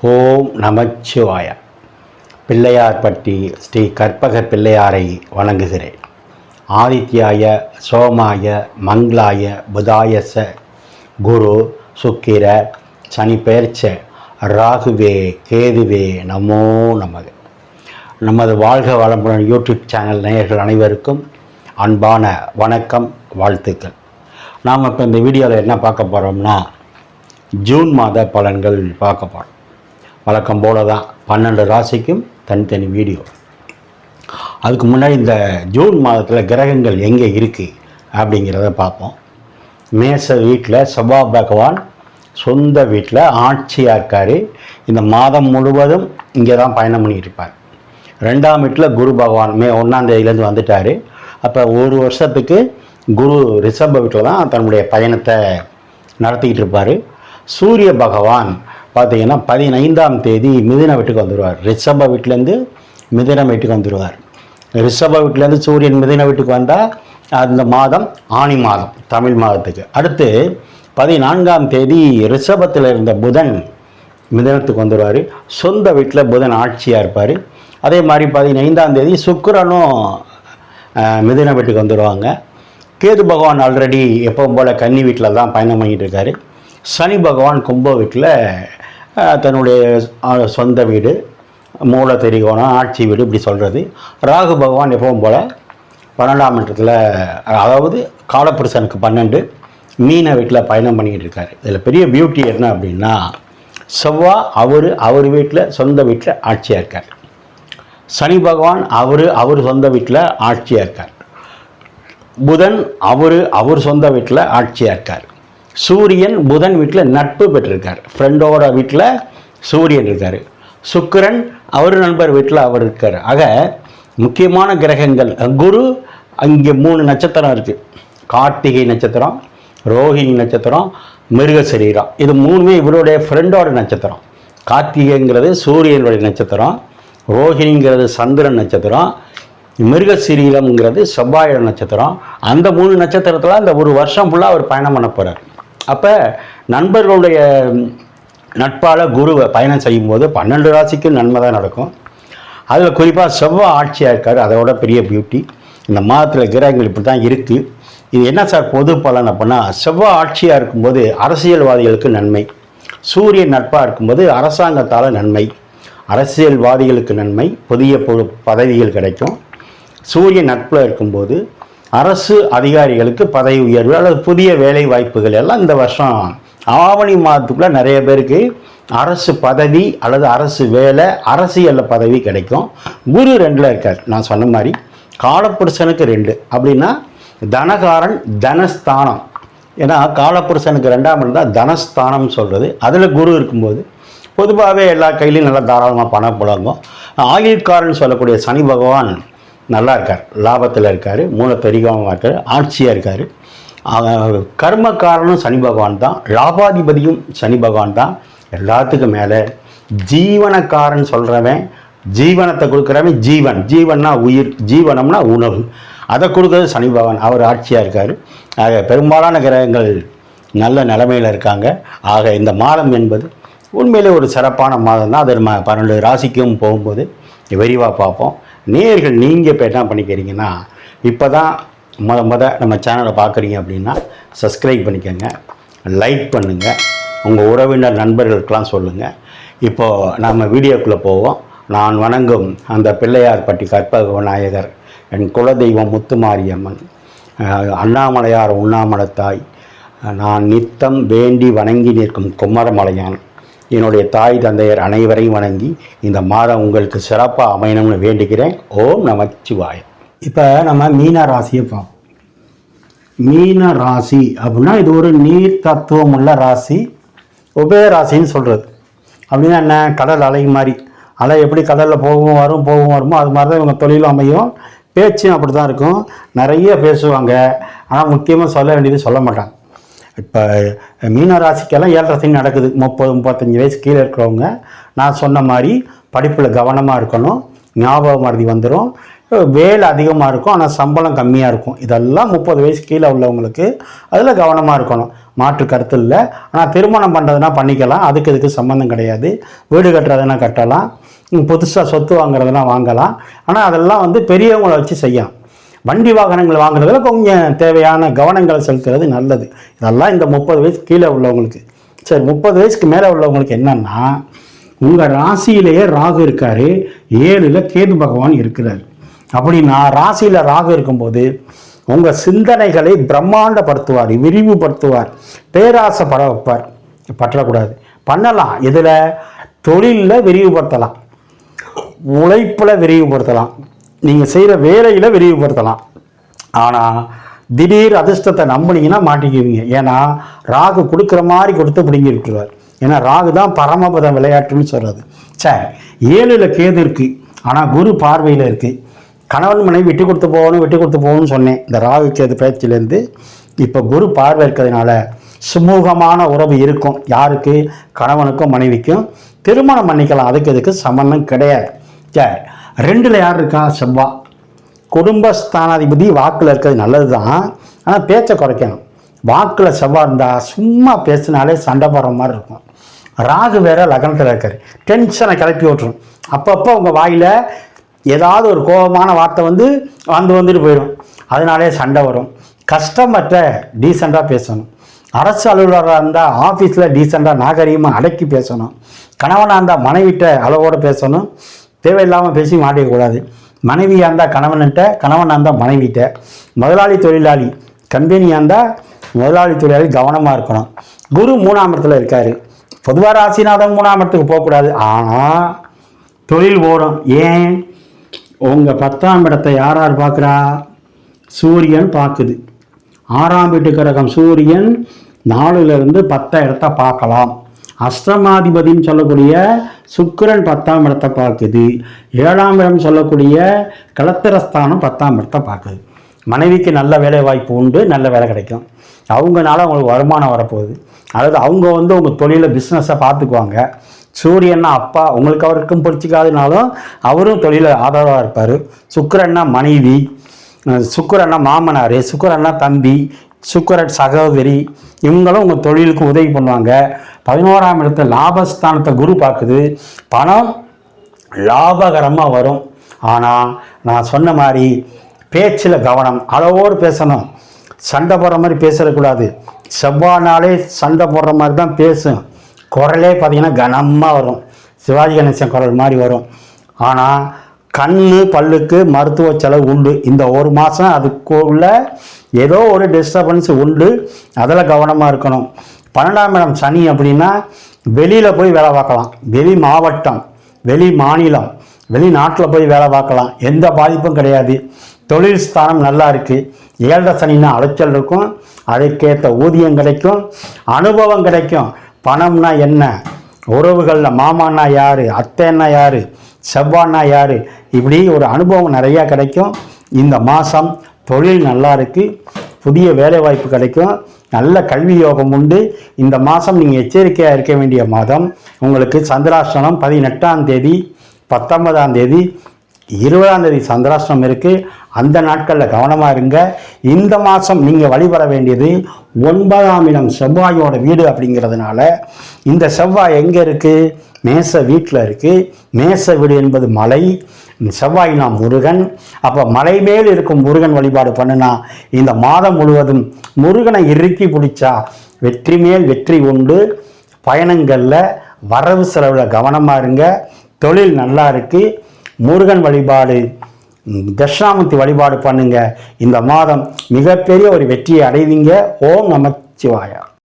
ஓம் நமச்சிவாய. பிள்ளையார்பட்டி ஸ்ரீ கற்பகர் பிள்ளையாரை வணங்குகிறேன். ஆதித்யாய சோமாய மங்களாய புதாயச குரு சுக்கிர சனி பெயர்ச்ச ராகுவே கேதுவே நமோ நமக. நமது வாழ்க வளமுடன் யூடியூப் சேனல் நேயர்கள் அனைவருக்கும் அன்பான வணக்கம், வாழ்த்துக்கள். நாம் இப்போ இந்த வீடியோவில் என்ன பார்க்க போகிறோம்னா, ஜூன் மாத பலன்கள் பார்க்க போகிறோம். வழக்கம் போல தான் 12 ராசிக்கும் தனித்தனி வீடியோ. அதுக்கு முன்னாடி இந்த ஜூன் மாதத்தில் கிரகங்கள் எங்கே இருக்குது அப்படிங்கிறத பார்ப்போம். மேச வீட்டில் செவ்வாய் பகவான் சொந்த வீட்டில் ஆட்சியாக இருக்கார். இந்த மாதம் முழுவதும் இங்கே தான் பயணம் பண்ணிகிட்டு இருப்பார். 2ஆம் வீட்டில் குரு பகவான் மே 1ஆம் தேதியிலேருந்து வந்துட்டார். அப்போ ஒரு வருஷத்துக்கு குரு ரிஷப வீட்டில் தான் தன்னுடைய பயணத்தை நடத்திக்கிட்டு இருப்பார். சூரிய பகவான் பார்த்திங்கன்னா 15ஆம் தேதி மிதுன வீட்டுக்கு வந்துடுவார். ரிஷப வீட்டிலேருந்து மிதுன வீட்டுக்கு வந்துடுவார். ரிஷப வீட்டிலேருந்து சூரியன் மிதுன வீட்டுக்கு வந்தால் அந்த மாதம் ஆனி மாதம், தமிழ் மாதத்துக்கு. அடுத்து 14ஆம் தேதி ரிஷபத்தில் இருந்த புதன் மிதுனத்துக்கு வந்துடுவார். சொந்த வீட்டில் புதன் ஆட்சியாக இருப்பார். அதே மாதிரி 15ஆம் தேதி சுக்கிரனும் மிதுன வீட்டுக்கு வந்துடுவாங்க. கேது பகவான் ஆல்ரெடி எப்பவும் போல் கன்னி வீட்டில் தான் பயணம் பண்ணிகிட்டு இருக்காரு. சனி பகவான் கும்ப வீட்டில் தன்னுடைய சொந்த வீடு, மூல திரிகோணம், ஆட்சி வீடு இப்படி சொல்கிறது. ராகு பகவான் எப்பவும் போல் 12ஆம் இடத்துல, அதாவது காலப்புருஷனுக்கு 12 மீன வீட்டில் பயணம் பண்ணிக்கிட்டு இருக்காரு. இதில் பெரிய பியூட்டி என்ன அப்படின்னா, செவ்வாய் அவர் வீட்டில் சொந்த வீட்டில் ஆட்சியாக இருக்கார். சனி பகவான் அவர் சொந்த வீட்டில் ஆட்சியாக இருக்கார். புதன் அவர் சொந்த வீட்டில் ஆட்சியாக இருக்கார். சூரியன் புதன் வீட்டில் நட்பு பெற்றிருக்கார். ஃப்ரெண்டோட வீட்டில் சூரியன் இருக்கார். சுக்கிரன் அவர் நண்பர் வீட்டில் அவர் இருக்கார். ஆக முக்கியமான கிரகங்கள். குரு அங்கே 3 நட்சத்திரம் இருக்குது. கார்த்திகை நட்சத்திரம், ரோஹிணி நட்சத்திரம், மிருகசரீரம். இது 3மே இவருடைய ஃப்ரெண்டோட நட்சத்திரம். கார்த்திகைங்கிறது சூரியனுடைய நட்சத்திரம், ரோஹிணிங்கிறது சந்திரன் நட்சத்திரம், மிருகசீரீரம்ங்கிறது செவ்வாயோட நட்சத்திரம். அந்த 3 நட்சத்திரத்தில் அந்த ஒரு வருஷம் ஃபுல்லாக அவர் பயணம் பண்ண போகிறார். அப்போ நண்பர்களுடைய நட்பால் குருவை பயணம் செய்யும்போது 12 ராசிக்கும் நன்மை தான் நடக்கும். அதில் குறிப்பாக செவ்வாய் ஆட்சியாக இருக்கார். அதோட பெரிய பியூட்டி. இந்த மாதத்தில் கிரகங்கள் இப்படி தான் இருக்குது. இது என்ன சார் பொது பலன் அப்படின்னா, செவ்வாய் ஆட்சியாக இருக்கும்போது அரசியல்வாதிகளுக்கு நன்மை, சூரியன் நட்பாக இருக்கும்போது அரசாங்கத்தால் நன்மை, அரசியல்வாதிகளுக்கு நன்மை, புதிய பதவிகள் கிடைக்கும். சூரியன் நட்பில் இருக்கும்போது அரசு அதிகாரிகளுக்கு பதவி உயர்வு அல்லது புதிய வேலை வாய்ப்புகள் எல்லாம் இந்த வருஷம் ஆவணி மாதத்துக்குள்ளே நிறைய பேருக்கு அரசு பதவி அல்லது அரசு வேலை, அரசியலில் பதவி கிடைக்கும். குரு 2ல் இருக்கார். நான் சொன்ன மாதிரி காலப்புருஷனுக்கு 2 அப்படின்னா தனகாரன், தனஸ்தானம். ஏன்னா காலப்புருஷனுக்கு 2ஆம் இடம் தான் தனஸ்தானம் சொல்கிறது. அதில் குரு இருக்கும்போது பொதுவாகவே எல்லா கையிலையும் நல்லா தாராளமாக பணம் புழங்கும். ஆயுள்காரன் சொல்லக்கூடிய சனி பகவான் நல்லா இருக்கார், லாபத்தில் இருக்கார், மூல பெரிகமாக இருக்கார், ஆட்சியாக இருக்கார். கர்மக்காரனும் சனி பகவான் தான், லாபாதிபதியும் சனி பகவான் தான். எல்லாத்துக்கும் மேலே ஜீவனக்காரன் சொல்கிறவன், ஜீவனத்தை கொடுக்குறவன், ஜீவன்னா உயிர், ஜீவனம்னா உணவு, அதை கொடுக்குறது சனி பகவான். அவர் ஆட்சியாக இருக்கார். ஆக பெரும்பாலான கிரகங்கள் நல்ல நிலைமையில் இருக்காங்க. ஆக இந்த மாதம் என்பது உண்மையிலே ஒரு சிறப்பான மாதம் தான். அது நம்ம 12 ராசிக்கும் போகும்போது விரிவாக பார்ப்போம். நேயர்கள் நீங்கள் இப்போ என்ன பண்ணிக்கிறீங்கன்னா, இப்போ தான் நம்ம சேனலை பார்க்குறீங்க அப்படின்னா சப்ஸ்கிரைப் பண்ணிக்கோங்க, லைக் பண்ணுங்கள், உங்கள் உறவினர் நண்பர்களுக்கெல்லாம் சொல்லுங்கள். இப்போது நம்ம வீடியோக்குள்ளே போவோம். நான் வணங்கும் அந்த பிள்ளையார்பட்டி கற்பக விநாயகர், என் குலதெய்வம் முத்துமாரியம்மன், அண்ணாமலையார் உண்ணாமலத்தாய், நான் நித்தம் வேண்டி வணங்கி நிற்கும் குமரமலையான், என்னுடைய தாய் தந்தையர் அனைவரையும் வணங்கி இந்த மாதம் உங்களுக்கு சிறப்பாக அமையணும்னு வேண்டுகிறேன். ஓம் நமச்சிவாய. இப்போ நம்ம மீன ராசியை பார்ப்போம். மீன ராசி அப்படின்னா இது ஒரு நீர் தத்துவம் உள்ள ராசி, உபய ராசின்னு சொல்கிறது. அப்படின்னா என்ன, கடல் அலை மாதிரி. அலை எப்படி கடலில் போகும் வருமோ அது மாதிரி தான் இவங்க தொழிலும் அமையும், பேச்சும் அப்படி தான் இருக்கும். நிறைய பேசுவாங்க, ஆனால் முக்கியமாக சொல்ல வேண்டியது சொல்ல மாட்டாங்க. இப்போ மீன ராசிக்கெல்லாம் 7.5 சனி நடக்குது. 30-35 வயசு கீழே இருக்கிறவங்க நான் சொன்ன மாதிரி படிப்பில் கவனமாக இருக்கணும், ஞாபக மறதி வந்துடும், வேலை அதிகமாக இருக்கும், ஆனால் சம்பளம் கம்மியாக இருக்கும். இதெல்லாம் 30 வயசு கீழே உள்ளவங்களுக்கு அதில் கவனமாக இருக்கணும், மாற்று கருத்து இல்லை. ஆனால் திருமணம் பண்ணுறதுனா பண்ணிக்கலாம், அதுக்கு இதுக்கு சம்மந்தம் கிடையாது. வீடு கட்டுறதுனா கட்டலாம், புதுசாக சொத்து வாங்குறதுனா வாங்கலாம். ஆனால் அதெல்லாம் வந்து பெரியவங்களை வச்சு செய்யலாம். வண்டி வாகனங்கள் வாங்குறதுல கொஞ்சம் தேவையான கவனங்களை செலுத்துறது நல்லது. இதெல்லாம் இந்த 30 வயசு கீழே உள்ளவங்களுக்கு. சரி, 30 வயசுக்கு மேலே உள்ளவங்களுக்கு என்னன்னா, உங்கள் ராசியிலேயே ராகு இருக்காரு, 7ல் கேது பகவான் இருக்கிறார். அப்படின்னா ராசியில் ராகு இருக்கும்போது உங்கள் சிந்தனைகளை பிரம்மாண்டப்படுத்துவார், விரிவுபடுத்துவார், பேராசை பட வைப்பார். பற்றக்கூடாது, பண்ணலாம். இதில் தொழிலில் விரிவுபடுத்தலாம், உழைப்பில் விரிவுபடுத்தலாம், நீங்கள் செய்கிற வேலையில் விரிவுபடுத்தலாம். ஆனால் திடீர் அதிர்ஷ்டத்தை நம்பினீங்கன்னா மாட்டிக்குவீங்க. ஏன்னா ராகு கொடுக்குற மாதிரி கொடுத்து பிடுங்கி விட்டுருவார். ஏன்னா ராகு தான் பரமபத விளையாட்டுன்னு சொல்கிறது. சரி, 7ல் கேது இருக்குது, ஆனால் குரு பார்வையில் இருக்குது. கணவன் மனைவி விட்டு கொடுத்து போகணும்னு சொன்னேன் இந்த ராகு கேது பயிற்சியிலேருந்து. இப்போ குரு பார்வை இருக்கிறதுனால சுமூகமான உறவு இருக்கும். யாருக்கு? கணவனுக்கும் மனைவிக்கும். திருமணம் பண்ணிக்கலாம், அதுக்கு இதுக்கு சம்பந்தம் கிடையாது. சரி, 2ல் யார் இருக்கா? செவ்வாய். குடும்பஸ்தானாதிபதி வாக்கில் இருக்கிறது நல்லது தான், ஆனால் பேச்சை குறைக்கணும். வாக்கில் செவ்வாய் இருந்தால் சும்மா பேசினாலே சண்டை போடுற மாதிரி இருக்கும். ராகு வேற லக்னத்தில் இருக்காரு, டென்ஷனை கிளப்பி விட்டுரும். அப்பப்போ உங்கள் வாயில் ஏதாவது ஒரு கோபமான வார்த்தை வந்துட்டு போயிடும். அதனாலே சண்டை வரும். கஸ்டமர்கிட்ட டீசெண்டாக பேசணும். அரசு அலுவலராக இருந்தால் ஆஃபீஸில் டீசெண்டாக நாகரீகமாக அடக்கி பேசணும். கணவனாக இருந்தால் மனைவிட்ட அளவோடு பேசணும், தேவையில்லாமல் பேசி மாட்டிக்கக்கூடாது. மனைவியாக இருந்தால் கணவன்கிட்ட, கணவனாக இருந்தால் மனைவிட்ட. முதலாளி தொழிலாளி கம்பெனியாக இருந்தால் முதலாளி தொழிலாளி கவனமாக இருக்கணும். குரு 3ஆம் இடத்துல இருக்கார். பொதுவாக ராசிநாதன் 3ஆம் இடத்துக்கு போகக்கூடாது, ஆனால் தொழில் ஓடும். ஏன்? உங்கள் 10ஆம் இடத்தை யார் பார்க்குறா? சூரியன் பார்க்குது. 6ஆம் வீட்டு கிரகம் சூரியன் 4லிருந்து 10 இடத்த பார்க்கலாம். அஷ்டமாதிபதினு சொல்லக்கூடிய சுக்கிரன் 10ஆம் இடத்தை பார்க்குது. 7ஆம் இடம் சொல்லக்கூடிய கலத்திரஸ்தானம் 10ஆம் இடத்தை பார்க்குது. மனைவிக்கு நல்ல வேலை வாய்ப்பு உண்டு, நல்ல வேலை கிடைக்கும். அவங்கனால அவங்களுக்கு வருமானம் வரப்போகுது. அதாவது அவங்க உங்கள் தொழிலை பிஸ்னஸை பார்த்துக்குவாங்க. சூரியன்னா அப்பா, உங்களுக்கு அவருக்கும் பிடிச்சிக்காதுனாலும் அவரும் தொழிலில் ஆதரவாக இருப்பார். சுக்கிரன்னா மனைவி, சுக்கிரன்னா மாமனார், சுக்கிரன்னா தம்பி, சுக்கிரன் சகோதரி, இவங்களும் உங்கள் தொழிலுக்கு உதவி பண்ணுவாங்க. 11ஆம் இடத்துல லாபஸ்தானத்தை குரு பார்க்குது. பணம் லாபகரமாக வரும். ஆனால் நான் சொன்ன மாதிரி பேச்சில் கவனம், அளவோடு பேசணும். சண்டை போடுற மாதிரி பேசக்கூடாது. செவ்வாய்னாலே சண்டை போடுற மாதிரி தான் பேசும். குரலே பார்த்தீங்கன்னா கனமாக வரும், சிவாஜி கணேசன் குரல் மாதிரி வரும். ஆனால் கண்ணு பல்லுக்கு மருத்துவ செலவு உண்டு. இந்த ஒரு மாதம் அதுக்குள்ள ஏதோ ஒரு டிஸ்டர்பன்ஸ் உண்டு, அதில் கவனமாக இருக்கணும். 12ஆம் இடம் சனி அப்படின்னா வெளியில் போய் வேலை பார்க்கலாம். வெளி மாவட்டம், வெளி மாநிலம், வெளிநாட்டில் போய் வேலை பார்க்கலாம், எந்த பாதிப்பும் கிடையாது. தொழில் ஸ்தானம் நல்லா இருக்குது. 7ரை சனின்னா அலைச்சல் இருக்கும், அதற்கேற்ற ஊதியம் கிடைக்கும், அனுபவம் கிடைக்கும். பணம்னா என்ன, உறவுகளில் மாமான்னா யார், அத்தைன்னா யார், செவ்வாய்னா யார், இப்படி ஒரு அனுபவம் நிறையா கிடைக்கும். இந்த மாதம் தொழில் நல்லா இருக்குது, புதிய வேலைவாய்ப்பு கிடைக்கும், நல்ல கல்வி யோகம் உண்டு. இந்த மாதம் நீங்கள் எச்சரிக்கையாக இருக்க வேண்டிய மாதம். உங்களுக்கு சந்திராஷ்டமம் 18ஆம் தேதி, 19ஆம் தேதி, 20ஆம் தேதி சந்திராஷ்டமம் இருக்குது. அந்த நாட்களில் கவனமாக இருங்க. இந்த மாதம் நீங்கள் வழிபட வேண்டியது 9ஆம் இடம் செவ்வாயோட வீடு அப்படிங்கிறதுனால இந்த செவ்வாய் எங்கே இருக்குது? மேச வீட்டில் இருக்குது. மேச வீடு என்பது மலை, செவ்வாய்னா முருகன். அப்போ மலை மேல் இருக்கும் முருகன் வழிபாடு பண்ணுனா இந்த மாதம் முழுவதும் முருகனை இறுக்கி பிடிச்சா வெற்றி மேல் வெற்றி உண்டு. பயணங்களில் வரவு செலவில் கவனமாக இருங்க. தொழில் நல்லா இருக்குது. முருகன் வழிபாடு, தட்சிணாமூர்த்தி வழிபாடு பண்ணுங்க. இந்த மாதம் மிகப்பெரிய ஒரு வெற்றியை அடைவீங்க. ஓம் நமச்சிவாயா.